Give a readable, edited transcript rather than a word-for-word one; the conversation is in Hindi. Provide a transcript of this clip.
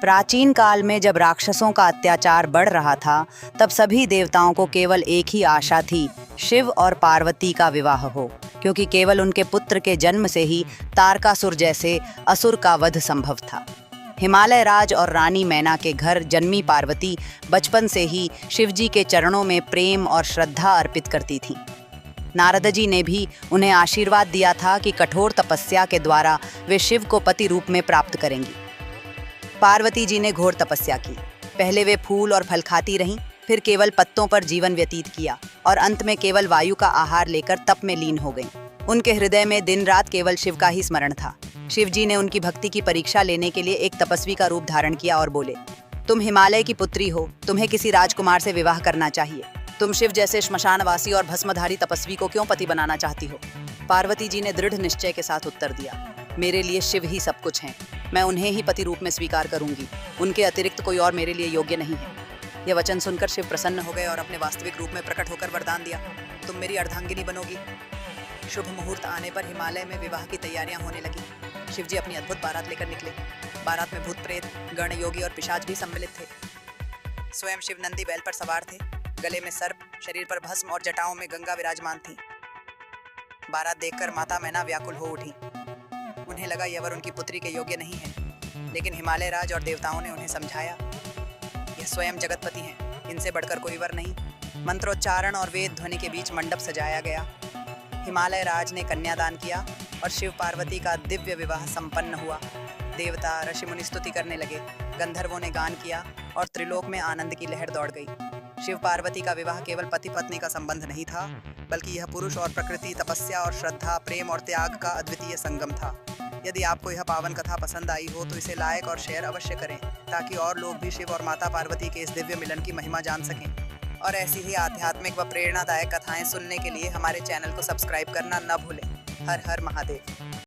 प्राचीन काल में जब राक्षसों का अत्याचार बढ़ रहा था, तब सभी देवताओं को केवल एक ही आशा थी, शिव और पार्वती का विवाह हो, क्योंकि केवल उनके पुत्र के जन्म से ही तारकासुर जैसे असुर का वध संभव था। हिमालय राज और रानी मैना के घर जन्मी पार्वती बचपन से ही शिवजी के चरणों में प्रेम और श्रद्धा अर्पित करती थीं। नारद जी ने भी उन्हें आशीर्वाद दिया था कि कठोर तपस्या के द्वारा वे शिव को पति रूप में प्राप्त करेंगी। पार्वती जी ने घोर तपस्या की। पहले वे फूल और फल खाती रहीं, फिर केवल पत्तों पर जीवन व्यतीत किया और अंत में केवल वायु का आहार लेकर तप में लीन हो गईं। उनके हृदय में दिन रात केवल शिव का ही स्मरण था। शिव जी ने उनकी भक्ति की परीक्षा लेने के लिए एक तपस्वी का रूप धारण किया और बोले, तुम हिमालय की पुत्री हो, तुम्हें किसी राजकुमार से विवाह करना चाहिए। तुम शिव जैसे श्मशानवासी और भस्मधारी तपस्वी को क्यों पति बनाना चाहती हो? पार्वती जी ने दृढ़ निश्चय के साथ उत्तर दिया, मेरे लिए शिव ही सब कुछ हैं। मैं उन्हें ही पति रूप में स्वीकार करूंगी। उनके अतिरिक्त कोई और मेरे लिए योग्य नहीं है। यह वचन सुनकर शिव प्रसन्न हो गए और अपने वास्तविक रूप में प्रकट होकर वरदान दिया, तुम मेरी अर्धांगिनी बनोगी। शुभ मुहूर्त आने पर हिमालय में विवाह की तैयारियां होने लगी। शिव जी अपनी अद्भुत बारात लेकर निकले। बारात में भूत प्रेत, गण योगी और पिशाच भी सम्मिलित थे। स्वयं शिव नंदी बैल पर सवार थे, गले में सर्प, शरीर पर भस्म और जटाओं में गंगा विराजमान थी। बारात देखकर माता मैना व्याकुल हो उठी। उन्हें लगा यह वर उनकी पुत्री के योग्य नहीं है, लेकिन हिमालय राज और देवताओं ने उन्हें समझाया, यह स्वयं जगतपति हैं, इनसे बढ़कर कोई वर नहीं। मंत्रोच्चारण और वेद ध्वनि के बीच मंडप सजाया गया। हिमालय राज ने कन्यादान किया और शिव पार्वती का दिव्य विवाह संपन्न हुआ। देवता ऋषि मुनि स्तुति करने लगे, गंधर्वों ने गान किया और त्रिलोक में आनंद की लहर दौड़ गई। शिव पार्वती का विवाह केवल पति पत्नी का संबंध नहीं था, बल्कि यह पुरुष और प्रकृति, तपस्या और श्रद्धा, प्रेम और त्याग का अद्वितीय संगम था। यदि आपको यह पावन कथा पसंद आई हो तो इसे लाइक और शेयर अवश्य करें, ताकि और लोग भी शिव और माता पार्वती के इस दिव्य मिलन की महिमा जान सकें। और ऐसी ही आध्यात्मिक व प्रेरणादायक कथाएं सुनने के लिए हमारे चैनल को सब्सक्राइब करना न भूलें। हर हर महादेव।